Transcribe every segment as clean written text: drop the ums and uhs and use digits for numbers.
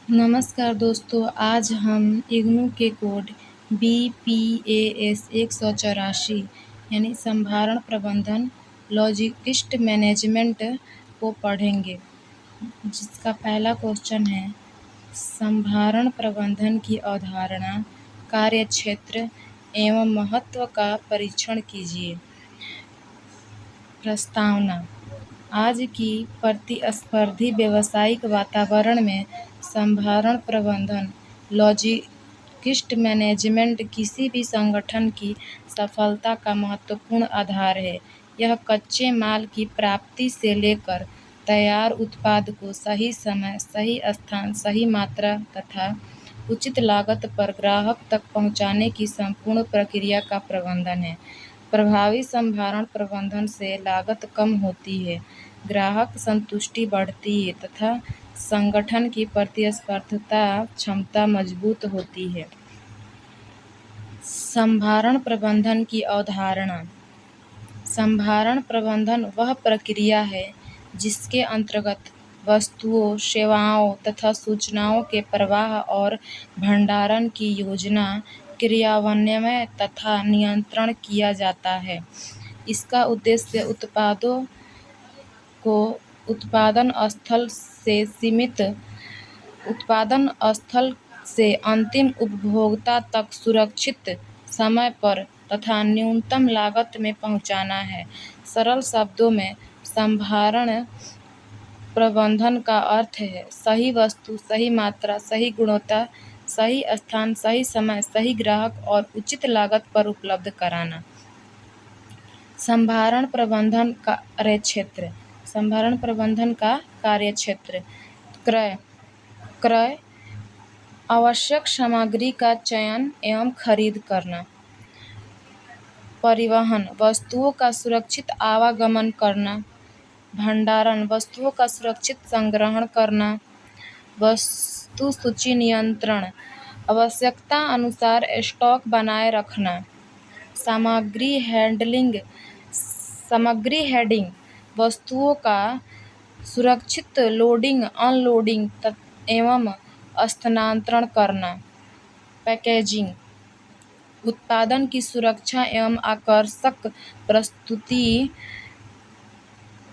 नमस्कार दोस्तों, आज हम इग्नू के कोड BPAS 184 यानी संभारण प्रबंधन लॉजिस्टिक्स मैनेजमेंट को पढ़ेंगे, जिसका पहला क्वेश्चन है संभारण प्रबंधन की अवधारणा, कार्यक्षेत्र एवं महत्व का परीक्षण कीजिए। प्रस्तावना: आज की प्रतिस्पर्धी व्यावसायिक वातावरण में संभारण प्रबंधन लॉजिस्टिक्स मैनेजमेंट किसी भी संगठन की सफलता का महत्वपूर्ण आधार है। यह कच्चे माल की प्राप्ति से लेकर तैयार उत्पाद को सही समय, सही स्थान, सही मात्रा तथा उचित लागत पर ग्राहक तक पहुंचाने की संपूर्ण प्रक्रिया का प्रबंधन है। प्रभावी संभारण प्रबंधन से लागत कम होती है, ग्राहक संतुष्टि बढ़ती है तथा संगठन की प्रतिस्पर्धा क्षमता मजबूत होती है। संभारण प्रबंधन की अवधारणा: संभारण प्रबंधन वह प्रक्रिया है जिसके अंतर्गत वस्तुओं, सेवाओं तथा सूचनाओं के प्रवाह और भंडारण की योजना, क्रियान्वयन तथा नियंत्रण किया जाता है। इसका उद्देश्य उत्पादों को उत्पादन स्थल से अंतिम उपभोक्ता तक सुरक्षित, समय पर तथा न्यूनतम लागत में पहुंचाना है। सरल शब्दों में, संभारण प्रबंधन का अर्थ है सही वस्तु, सही मात्रा, सही गुणवत्ता, सही स्थान, सही समय, सही ग्राहक और उचित लागत पर उपलब्ध कराना। संभारण प्रबंधन कार्यक्षेत्र: संभारण प्रबंधन का कार्यक्षेत्र क्रय, आवश्यक सामग्री का चयन एवं खरीद करना। परिवहन, वस्तुओं का सुरक्षित आवागमन करना। भंडारण, वस्तुओं का सुरक्षित संग्रहण करना। वस्तु सूची नियंत्रण, आवश्यकता अनुसार स्टॉक बनाए रखना। सामग्री हैंडलिंग, वस्तुओं का सुरक्षित लोडिंग, अनलोडिंग एवं स्थानांतरण करना। पैकेजिंग, उत्पादन की सुरक्षा एवं आकर्षक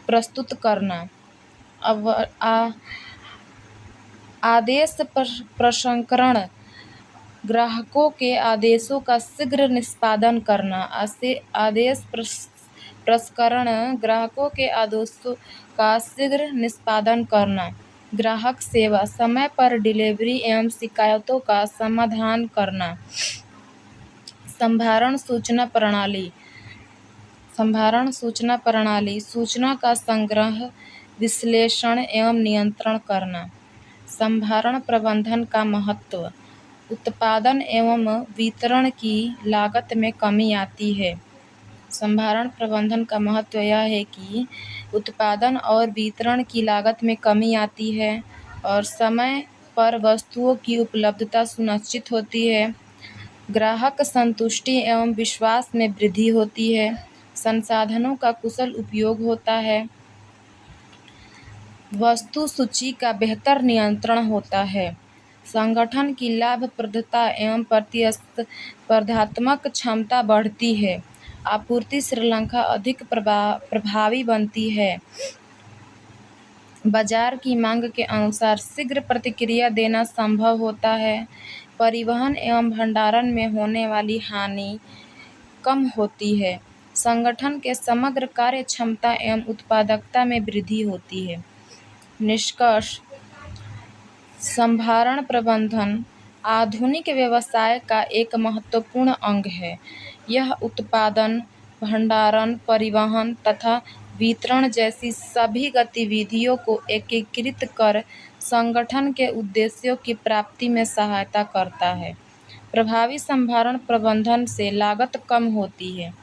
प्रस्तुत करना। आदेश प्रसंस्करण, ग्राहकों के आदेशों का शीघ्र निष्पादन करना। आदेश प्रसंस्करण, ग्राहकों के आदेशों का शीघ्र निष्पादन करना। ग्राहक सेवा, समय पर डिलीवरी एवं शिकायतों का समाधान करना। संभारण सूचना प्रणाली, सूचना का संग्रह, विश्लेषण एवं नियंत्रण करना। संभारण प्रबंधन का महत्व: उत्पादन एवं वितरण की लागत में कमी आती है। संभारण प्रबंधन का महत्व यह है कि उत्पादन और वितरण की लागत में कमी आती है और समय पर वस्तुओं की उपलब्धता सुनिश्चित होती है। ग्राहक संतुष्टि एवं विश्वास में वृद्धि होती है। संसाधनों का कुशल उपयोग होता है। वस्तु सूची का बेहतर नियंत्रण होता है। संगठन की लाभप्रदता एवं प्रतिस्पर्धात्मक क्षमता बढ़ती है। आपूर्ति श्रृंखला अधिक प्रभावी बनती है। बाजार की मांग के अनुसार शीघ्र प्रतिक्रिया देना संभव होता है। परिवहन एवं भंडारण में होने वाली हानि कम होती है। संगठन के समग्र कार्यक्षमता एवं उत्पादकता में वृद्धि होती है। निष्कर्ष: संभारण प्रबंधन आधुनिक व्यवसाय का एक महत्वपूर्ण अंग है। यह उत्पादन, भंडारण, परिवहन तथा वितरण जैसी सभी गतिविधियों को एकीकृत कर संगठन के उद्देश्यों की प्राप्ति में सहायता करता है। प्रभावी संभारण प्रबंधन से लागत कम होती है,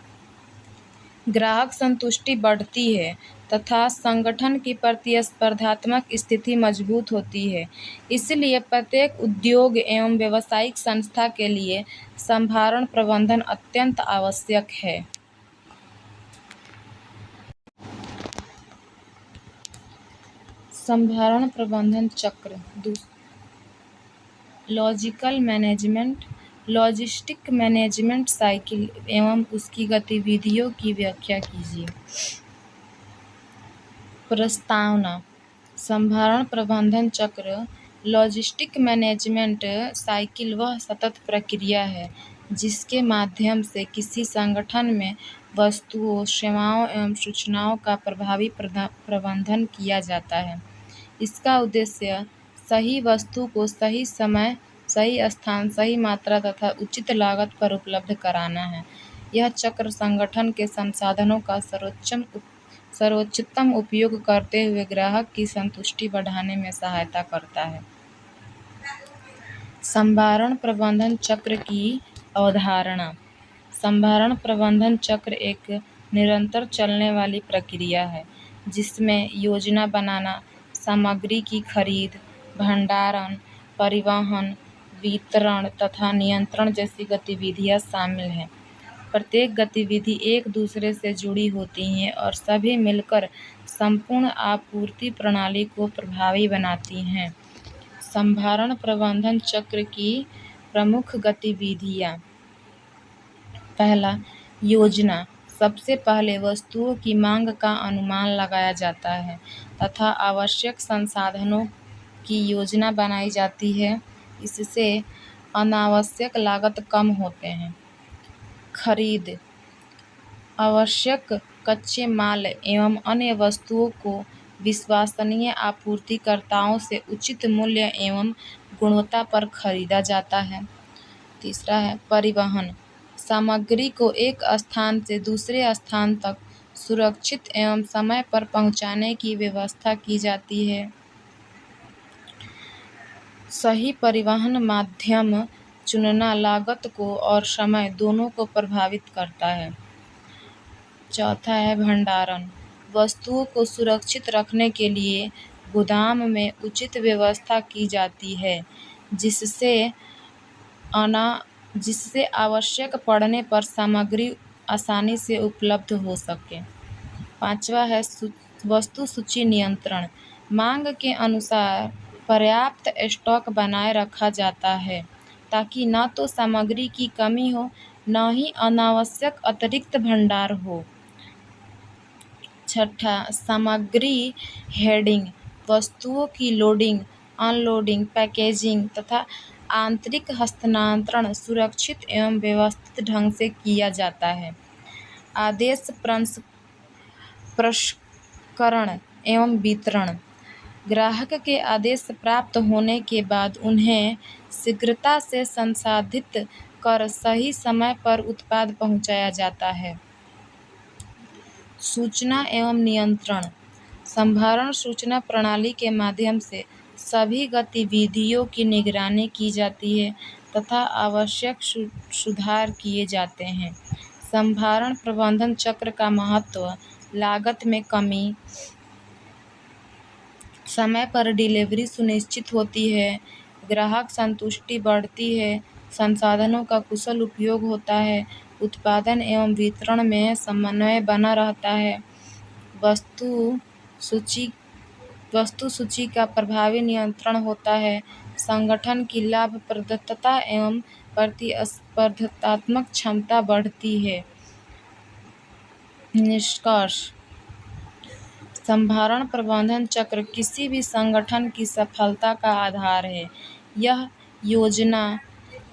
ग्राहक संतुष्टि बढ़ती है तथा संगठन की प्रतिस्पर्धात्मक स्थिति मजबूत होती है। इसलिए प्रत्येक उद्योग एवं व्यावसायिक संस्था के लिए संभारण प्रबंधन अत्यंत आवश्यक है। संभारण प्रबंधन चक्र लॉजिस्टिक मैनेजमेंट साइकिल एवं उसकी गतिविधियों की व्याख्या कीजिए। प्रस्तावना: संभरण प्रबंधन चक्र लॉजिस्टिक मैनेजमेंट साइकिल वह सतत प्रक्रिया है जिसके माध्यम से किसी संगठन में वस्तुओं, सेवाओं एवं सूचनाओं का प्रभावी प्रबंधन किया जाता है। इसका उद्देश्य सही वस्तु को सही समय, सही स्थान, सही मात्रा तथा उचित लागत पर उपलब्ध कराना है। यह चक्र संगठन के संसाधनों का सर्वोत्तम उपयोग करते हुए ग्राहक की संतुष्टि बढ़ाने में सहायता करता है। संभरण प्रबंधन चक्र की अवधारणा: संभरण प्रबंधन चक्र एक निरंतर चलने वाली प्रक्रिया है जिसमें योजना बनाना, सामग्री की खरीद, भंडारण, परिवहन, वितरण तथा नियंत्रण जैसी गतिविधियां शामिल हैं। प्रत्येक गतिविधि एक दूसरे से जुड़ी होती है और सभी मिलकर संपूर्ण आपूर्ति प्रणाली को प्रभावी बनाती हैं। संभरण प्रबंधन चक्र की प्रमुख गतिविधियां: पहला, योजना। सबसे पहले वस्तुओं की मांग का अनुमान लगाया जाता है तथा आवश्यक संसाधनों की योजना बनाई जाती है। इससे अनावश्यक लागत कम होते हैं। खरीद: आवश्यक कच्चे माल एवं अन्य वस्तुओं को विश्वसनीय आपूर्तिकर्ताओं से उचित मूल्य एवं गुणवत्ता पर खरीदा जाता है। तीसरा है परिवहन। सामग्री को एक स्थान से दूसरे स्थान तक सुरक्षित एवं समय पर पहुंचाने की व्यवस्था की जाती है। सही परिवहन माध्यम चुनना लागत को और समय दोनों को प्रभावित करता है। चौथा है भंडारण। वस्तुओं को सुरक्षित रखने के लिए गोदाम में उचित व्यवस्था की जाती है जिससे आवश्यक पड़ने पर सामग्री आसानी से उपलब्ध हो सके। पांचवा है वस्तु सूची नियंत्रण। मांग के अनुसार पर्याप्त स्टॉक बनाए रखा जाता है ताकि न तो सामग्री की कमी हो न ही अनावश्यक अतिरिक्त भंडार हो। छठा, सामग्री हेडिंग। वस्तुओं की लोडिंग, अनलोडिंग, पैकेजिंग तथा आंतरिक हस्तांतरण सुरक्षित एवं व्यवस्थित ढंग से किया जाता है। आदेश प्रसंस्करण एवं वितरण। ग्राहक के आदेश प्राप्त होने के बाद उन्हें शीघ्रता से संसाधित कर सही समय पर उत्पाद पहुंचाया जाता है। सूचना एवं नियंत्रण। संभरण सूचना प्रणाली के माध्यम से सभी गतिविधियों की निगरानी की जाती है तथा आवश्यक सुधार किए जाते हैं। संभरण प्रबंधन चक्र का महत्व: लागत में कमी, समय पर डिलीवरी सुनिश्चित होती है, ग्राहक संतुष्टि बढ़ती है, संसाधनों का कुशल उपयोग होता है, उत्पादन एवं वितरण में समन्वय बना रहता है, वस्तु सूची का प्रभावी नियंत्रण होता है, संगठन की लाभप्रदता एवं प्रतिस्पर्धात्मक क्षमता बढ़ती है। निष्कर्ष: संभरण प्रबंधन चक्र किसी भी संगठन की सफलता का आधार है। यह योजना,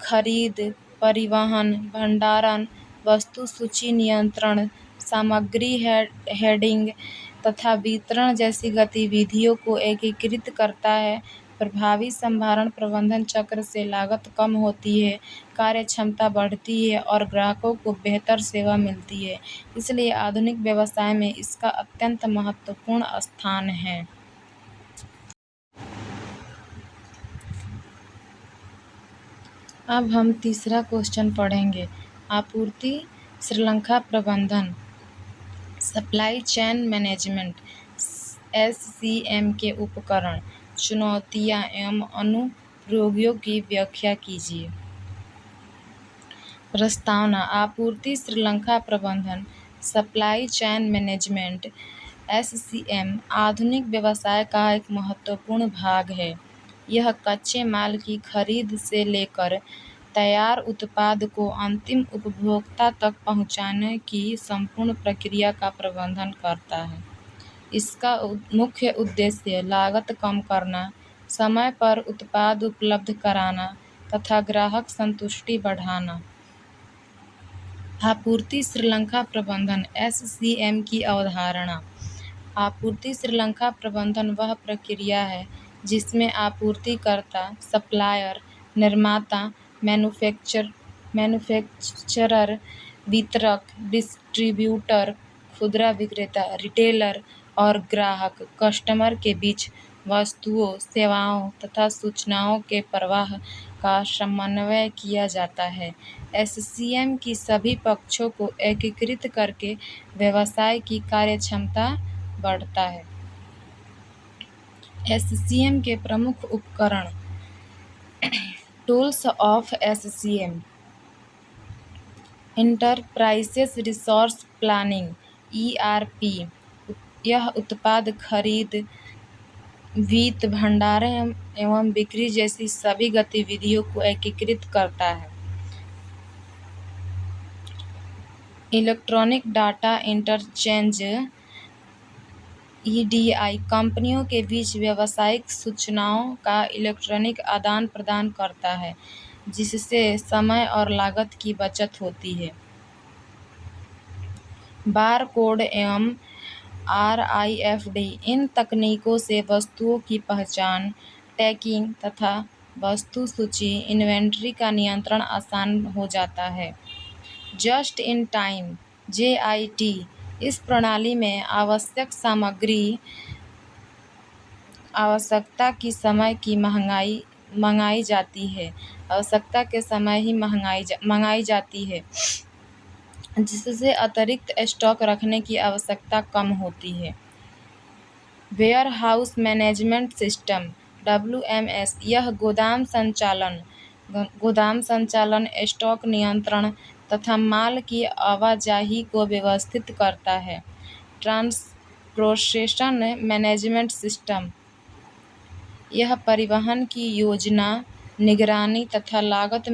खरीद, परिवहन, भंडारण, वस्तु सूची नियंत्रण, सामग्री हेडिंग तथा वितरण जैसी गतिविधियों को एकीकृत करता है। प्रभावी संभरण प्रबंधन चक्र से लागत कम होती है, कार्य क्षमता बढ़ती है और ग्राहकों को बेहतर सेवा मिलती है। इसलिए आधुनिक व्यवसाय में इसका अत्यंत महत्वपूर्ण स्थान है। अब हम तीसरा क्वेश्चन पढ़ेंगे। आपूर्ति श्रृंखला प्रबंधन, सप्लाई चेन मैनेजमेंट, SCM के उपकरण, चुनौतियां एवं अनुप्रयोगों की व्याख्या कीजिए। प्रस्तावना: आपूर्ति श्रृंखला प्रबंधन, सप्लाई चेन मैनेजमेंट, SCM आधुनिक व्यवसाय का एक महत्वपूर्ण भाग है। यह कच्चे माल की खरीद से लेकर तैयार उत्पाद को अंतिम उपभोक्ता तक पहुंचाने की संपूर्ण प्रक्रिया का प्रबंधन करता है। इसका मुख्य उद्देश्य लागत कम करना, समय पर उत्पाद उपलब्ध कराना तथा ग्राहक संतुष्टि बढ़ाना। आपूर्ति श्रृंखला प्रबंधन (SCM) की अवधारणा। आपूर्ति श्रृंखला प्रबंधन वह प्रक्रिया है जिसमें आपूर्तिकर्ता, सप्लायर, निर्माता, मैन्युफैक्चरर, वितरक, डिस्ट्रीब्यूटर, खुदरा विक्रेता, रिटेलर और ग्राहक कस्टमर के बीच वस्तुओं, सेवाओं तथा सूचनाओं के प्रवाह का समन्वय किया जाता है। SCM की सभी पक्षों को एकीकृत करके व्यवसाय की कार्यक्षमता बढ़ता है। SCM के प्रमुख उपकरण। Tools of SCM: enterprises resource planning (ERP)। यह उत्पाद खरीद, वित्त, भंडारण एवं बिक्री जैसी सभी गतिविधियों को एकीकृत करता है। इलेक्ट्रॉनिक डाटा इंटरचेंज (EDI) कंपनियों के बीच व्यावसायिक सूचनाओं का इलेक्ट्रॉनिक आदान प्रदान करता है, जिससे समय और लागत की बचत होती है। बार कोड एवं RFID: इन तकनीकों से वस्तुओं की पहचान, टैगिंग तथा वस्तु सूची इन्वेंट्री का नियंत्रण आसान हो जाता है। जस्ट इन टाइम (JIT): इस प्रणाली में आवश्यकता के समय ही मंगाई जाती है, जिससे अतिरिक्त स्टॉक रखने की आवश्यकता कम होती है। वेयरहाउस मैनेजमेंट सिस्टम (WMS): यह गोदाम संचालन, स्टॉक नियंत्रण तथा माल की आवाजाही को व्यवस्थित करता है। ट्रांसपोर्टेशन मैनेजमेंट सिस्टम: यह परिवहन की योजना, निगरानी तथा लागत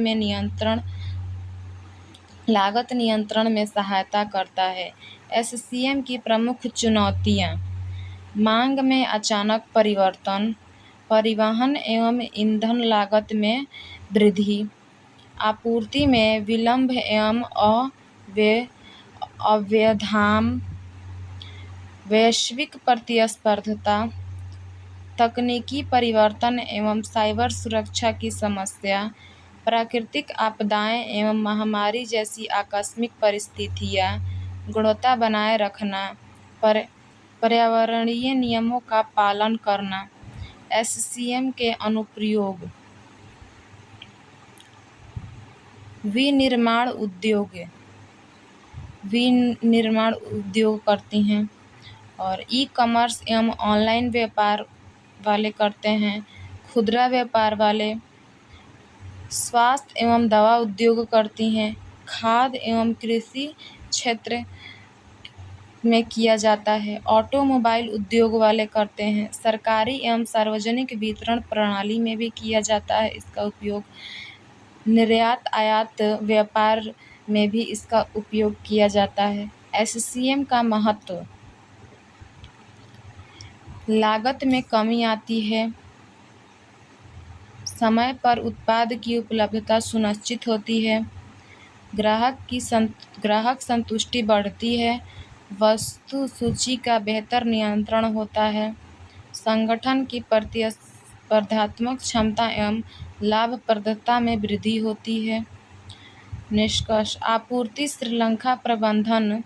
नियंत्रण में सहायता करता है। SCM की प्रमुख चुनौतियाँ: मांग में अचानक परिवर्तन, परिवहन एवं ईंधन लागत में वृद्धि, आपूर्ति में विलंब एवं अव्यवधान, वैश्विक प्रतिस्पर्धा, तकनीकी परिवर्तन एवं साइबर सुरक्षा की समस्या, प्राकृतिक आपदाएं एवं महामारी जैसी आकस्मिक परिस्थितियां, गुणवत्ता बनाए रखना, पर्यावरणीय नियमों का पालन करना। SCM के अनुप्रयोग। विनिर्माण उद्योग करती हैं और ई-कॉमर्स एवं ऑनलाइन व्यापार वाले करते हैं। खुदरा व्यापार वाले स्वास्थ्य एवं दवा उद्योग करती हैं। खाद्य एवं कृषि क्षेत्र में किया जाता है। ऑटोमोबाइल उद्योग वाले करते हैं। सरकारी एवं सार्वजनिक वितरण प्रणाली में भी किया जाता है इसका उपयोग। निर्यात आयात व्यापार में भी इसका उपयोग किया जाता है। SCM का महत्व। लागत में कमी आती है, समय पर उत्पाद की उपलब्धता सुनिश्चित होती है, ग्राहक संतुष्टि बढ़ती है, वस्तु सूची का बेहतर नियंत्रण होता है, संगठन की प्रतिस्पर्धात्मक क्षमता एवं लाभप्रदता में वृद्धि होती है। निष्कर्ष: आपूर्ति श्रृंखला प्रबंधन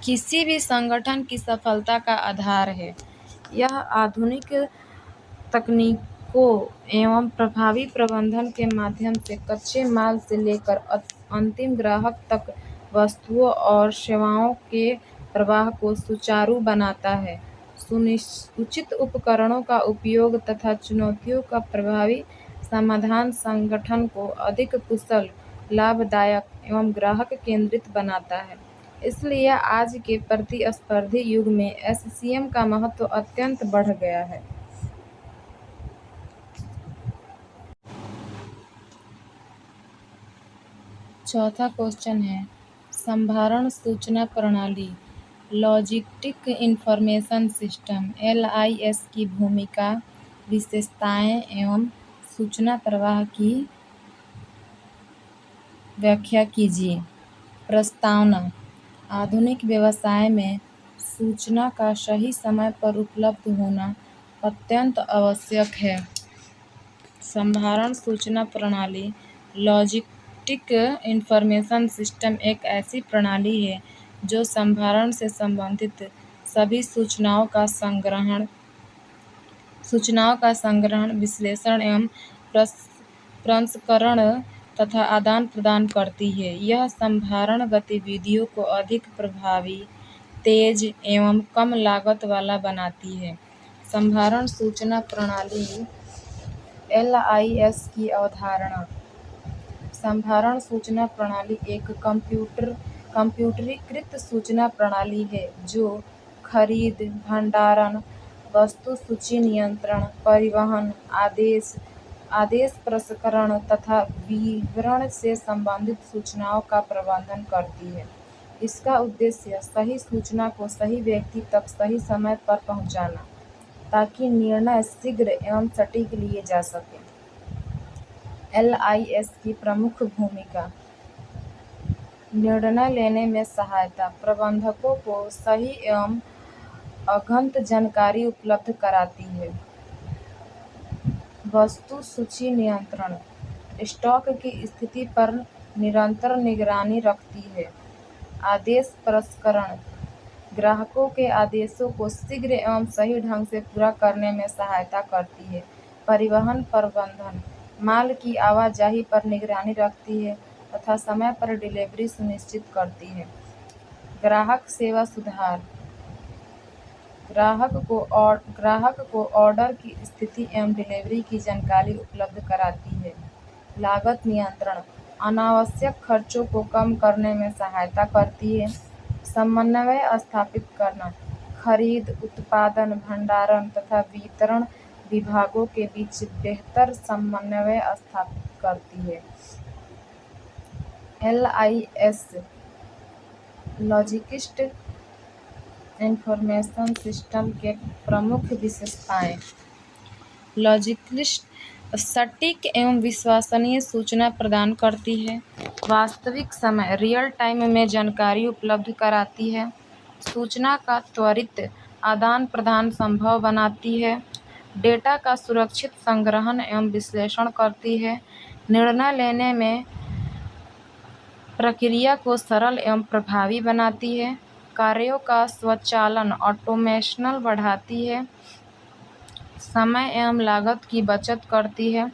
किसी भी संगठन की सफलता का आधार है। यह आधुनिक तकनीकों एवं प्रभावी प्रबंधन के माध्यम से कच्चे माल से लेकर अंतिम ग्राहक तक वस्तुओं और सेवाओं के प्रवाह को सुचारू बनाता है। उचित उपकरणों का उपयोग तथा चुनौतियों का प्रभावी समाधान संगठन को अधिक कुशल, लाभदायक एवं ग्राहक केंद्रित बनाता है। इसलिए आज के प्रतिस्पर्धी युग में SCM का महत्व अत्यंत बढ़ गया है। चौथा क्वेश्चन है, संभारण सूचना प्रणाली लॉजिस्टिक इंफॉर्मेशन सिस्टम LIS की भूमिका, विशेषताएं एवं सूचना प्रवाह की व्याख्या कीजिए। प्रस्तावना: आधुनिक व्यवसाय में सूचना का सही समय पर उपलब्ध होना अत्यंत आवश्यक है। संभारण सूचना प्रणाली लॉजिस्टिक इंफॉर्मेशन सिस्टम एक ऐसी प्रणाली है जो संभारण से संबंधित सभी सूचनाओं का संग्रहण, विश्लेषण एवं प्रसंस्करण तथा आदान प्रदान करती है। यह संभारण गतिविधियों को अधिक प्रभावी, तेज एवं कम लागत वाला बनाती है। संभारण सूचना प्रणाली LIS की अवधारणा: संभारण सूचना प्रणाली एक कंप्यूटरीकृत सूचना प्रणाली है जो खरीद, भंडारण, वस्तु सूची नियंत्रण, परिवहन, आदेश प्रसंस्करण तथा वितरण से संबंधित सूचनाओं का प्रबंधन करती है। इसका उद्देश्य सही सूचना को सही व्यक्ति तक सही समय पर पहुंचाना, ताकि निर्णय शीघ्र एवं सटीक लिए जा सकें। LIS की प्रमुख भूमिका: निर्णय लेने में सहायता, प्रबंधकों को सही एवं अद्यतन जानकारी उपलब्ध कराती है। वस्तु सूची नियंत्रण, स्टॉक की स्थिति पर निरंतर निगरानी रखती है। आदेश प्रसंस्करण, ग्राहकों के आदेशों को शीघ्र एवं सही ढंग से पूरा करने में सहायता करती है। परिवहन प्रबंधन, माल की आवाजाही पर निगरानी रखती है तथा समय पर डिलीवरी सुनिश्चित करती है। ग्राहक सेवा सुधार, ग्राहक को ऑर्डर की स्थिति एवं डिलीवरी की जानकारी उपलब्ध कराती है। लागत नियंत्रण, अनावश्यक खर्चों को कम करने में सहायता करती है। समन्वय स्थापित करना, खरीद, उत्पादन, भंडारण तथा वितरण विभागों के बीच बेहतर समन्वय स्थापित करती है। LIS लॉजिस्टिक इंफॉर्मेशन सिस्टम के प्रमुख विशेषताएं: लॉजिस्टिक सटीक एवं विश्वसनीय सूचना प्रदान करती है। वास्तविक समय रियल टाइम में जानकारी उपलब्ध कराती है। सूचना का त्वरित आदान प्रदान संभव बनाती है। डेटा का सुरक्षित संग्रहण एवं विश्लेषण करती है। निर्णय लेने में प्रक्रिया को सरल एवं प्रभावी बनाती है। कार्यों का स्वचालन ऑटोमेशन बढ़ाती है। समय एवं लागत की बचत करती है।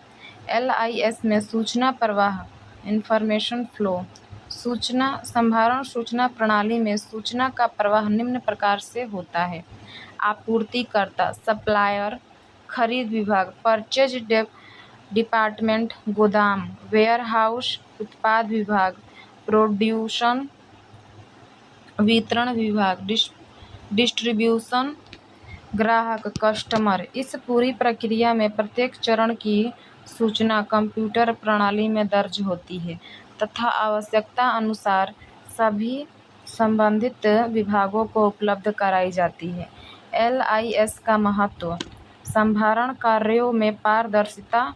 LIS में सूचना प्रवाह इंफॉर्मेशन फ्लो, संभारण सूचना प्रणाली में सूचना का प्रवाह निम्न प्रकार से होता है। आपूर्तिकर्ता सप्लायर, खरीद विभाग परचेज डिपार्टमेंट, गोदाम वेयरहाउस, उत्पाद विभाग प्रोड्यूसन, वितरण विभाग डिस्ट्रीब्यूशन, ग्राहक कस्टमर। इस पूरी प्रक्रिया में प्रत्येक चरण की सूचना कंप्यूटर प्रणाली में दर्ज होती है तथा आवश्यकता अनुसार सभी संबंधित विभागों को उपलब्ध कराई जाती है। LIS का महत्व: संभारण कार्यों में पारदर्शिता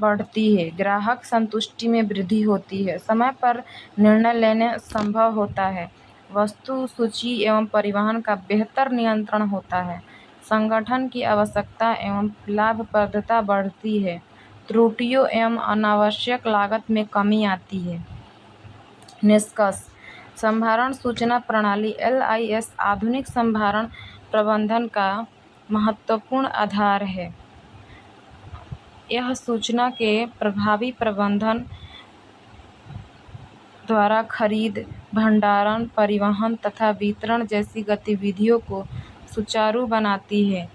बढ़ती है, ग्राहक संतुष्टि में वृद्धि होती है, समय पर निर्णय लेना संभव होता है, वस्तु सूची एवं परिवहन का बेहतर नियंत्रण होता है, संगठन की आवश्यकता एवं लाभप्रदता बढ़ती है, त्रुटियों एवं अनावश्यक लागत में कमी आती है। निष्कर्ष: संभारण सूचना प्रणाली LIS आधुनिक संभारण प्रबंधन का महत्वपूर्ण आधार है। यह सूचना के प्रभावी प्रबंधन द्वारा खरीद, भंडारण, परिवहन तथा वितरण जैसी गतिविधियों को सुचारू बनाती है।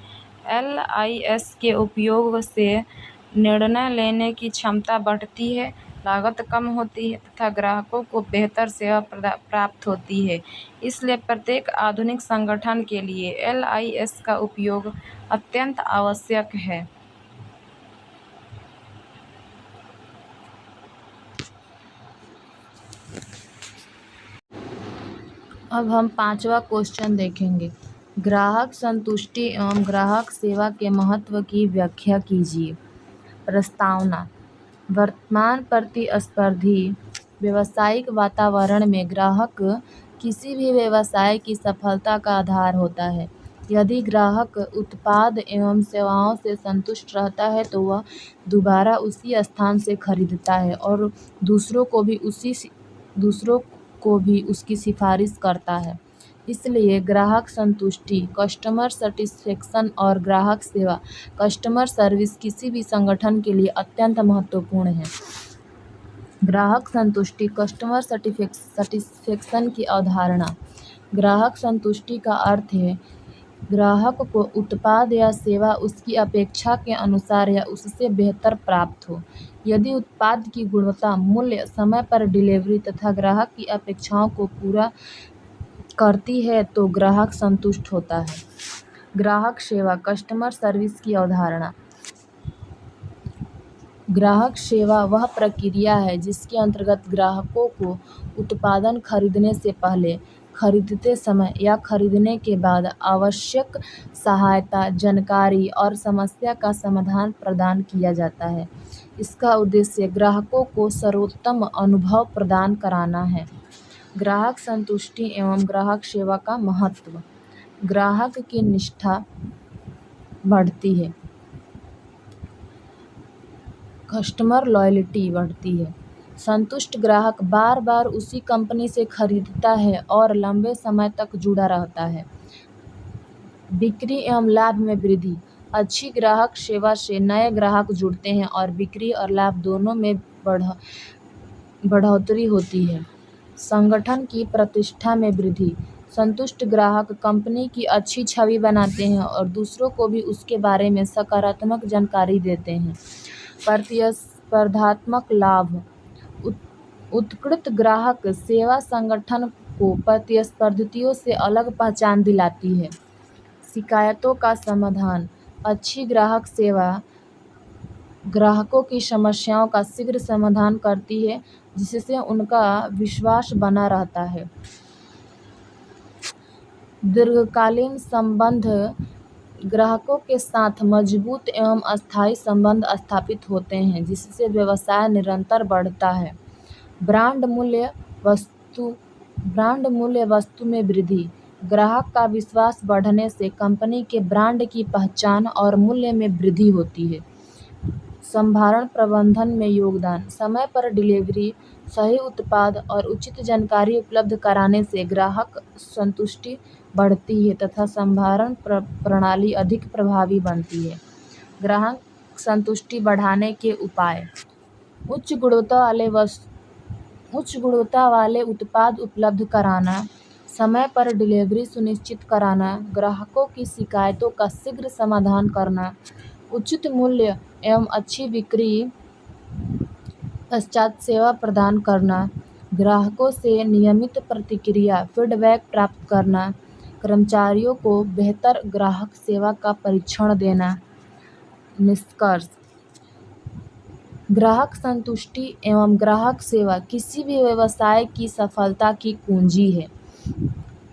LIS के उपयोग से निर्णय लेने की क्षमता बढ़ती है, लागत कम होती है तथा ग्राहकों को बेहतर सेवा प्राप्त होती है। इसलिए प्रत्येक आधुनिक संगठन के लिए LIS का उपयोग अत्यंत आवश्यक है। अब हम 5वां क्वेश्चन देखेंगे। ग्राहक संतुष्टि एवं ग्राहक सेवा के महत्व की व्याख्या कीजिए। प्रस्तावना। वर्तमान प्रतिस्पर्धी व्यावसायिक वातावरण में ग्राहक किसी भी व्यवसाय की सफलता का आधार होता है। यदि ग्राहक उत्पाद एवं सेवाओं से संतुष्ट रहता है तो वह दोबारा उसी स्थान से खरीदता है और दूसरों को भी उसकी सिफारिश करता है। इसलिए ग्राहक संतुष्टि कस्टमर सेटिस्फेक्शन और ग्राहक सेवा कस्टमर सर्विस किसी भी संगठन के लिए अत्यंत महत्वपूर्ण है। ग्राहक संतुष्टि कस्टमर सेटिस्फेक्शन की अवधारणा। ग्राहक संतुष्टि का अर्थ है ग्राहक को उत्पाद या सेवा उसकी अपेक्षा के अनुसार या उससे बेहतर प्राप्त हो। यदि उत्पाद की गुणवत्ता, मूल्य, समय पर डिलीवरी तथा ग्राहक की अपेक्षाओं को पूरा करती है तो ग्राहक संतुष्ट होता है। ग्राहक सेवा कस्टमर सर्विस की अवधारणा। ग्राहक सेवा वह प्रक्रिया है जिसके अंतर्गत ग्राहकों को उत्पादन खरीदने से पहले, खरीदते समय या खरीदने के बाद आवश्यक सहायता, जानकारी और समस्या का समाधान प्रदान किया जाता है। इसका उद्देश्य ग्राहकों को सर्वोत्तम अनुभव प्रदान कराना है। ग्राहक संतुष्टि एवं ग्राहक सेवा का महत्व। ग्राहक की निष्ठा बढ़ती है, कस्टमर लॉयल्टी बढ़ती है। संतुष्ट ग्राहक बार बार उसी कंपनी से खरीदता है और लंबे समय तक जुड़ा रहता है। बिक्री एवं लाभ में वृद्धि। अच्छी ग्राहक सेवा से नए ग्राहक जुड़ते हैं और बिक्री और लाभ दोनों में बढ़ोतरी होती है। संगठन की प्रतिष्ठा में वृद्धि। संतुष्ट ग्राहक कंपनी की अच्छी छवि बनाते हैं और दूसरों को भी उसके बारे में सकारात्मक जानकारी देते हैं। प्रतिस्पर्धात्मक लाभ। उत्कृष्ट ग्राहक सेवा संगठन को प्रतिस्पर्धियों से अलग पहचान दिलाती है। शिकायतों का समाधान। अच्छी ग्राहक सेवा ग्राहकों की समस्याओं का शीघ्र समाधान करती है जिससे उनका विश्वास बना रहता है। दीर्घकालीन संबंध। ग्राहकों के साथ मजबूत एवं अस्थायी संबंध स्थापित होते हैं जिससे व्यवसाय निरंतर बढ़ता है। ब्रांड मूल्य वस्तु में वृद्धि। ग्राहक का विश्वास बढ़ने से कंपनी के ब्रांड की पहचान और मूल्य में वृद्धि होती है। संभारण प्रबंधन में योगदान। समय पर डिलीवरी, सही उत्पाद और उचित जानकारी उपलब्ध कराने से ग्राहक संतुष्टि बढ़ती है तथा संभारण प्रणाली अधिक प्रभावी बनती है। ग्राहक संतुष्टि बढ़ाने के उपाय। उच्च गुणवत्ता वाले उत्पाद उपलब्ध कराना, समय पर डिलीवरी सुनिश्चित कराना, ग्राहकों की शिकायतों का शीघ्र समाधान करना, उचित मूल्य एवं अच्छी बिक्री पश्चात सेवा प्रदान करना, ग्राहकों से नियमित प्रतिक्रिया फीडबैक प्राप्त करना, कर्मचारियों को बेहतर ग्राहक सेवा का प्रशिक्षण देना। निष्कर्ष। ग्राहक संतुष्टि एवं ग्राहक सेवा किसी भी व्यवसाय की सफलता की कुंजी है।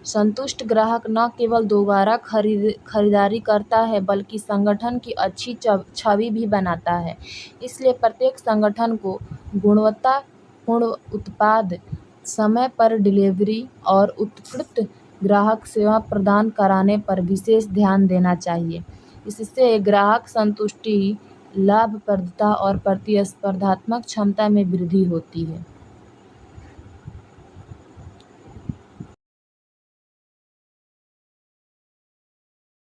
संतुष्ट ग्राहक न केवल दोबारा खरीदारी करता है बल्कि संगठन की अच्छी छवि भी बनाता है। इसलिए प्रत्येक संगठन को गुणवत्तापूर्ण उत्पाद, समय पर डिलीवरी और उत्कृष्ट ग्राहक सेवा प्रदान कराने पर विशेष ध्यान देना चाहिए। इससे ग्राहक संतुष्टि, लाभप्रदता और प्रतिस्पर्धात्मक क्षमता में वृद्धि होती है।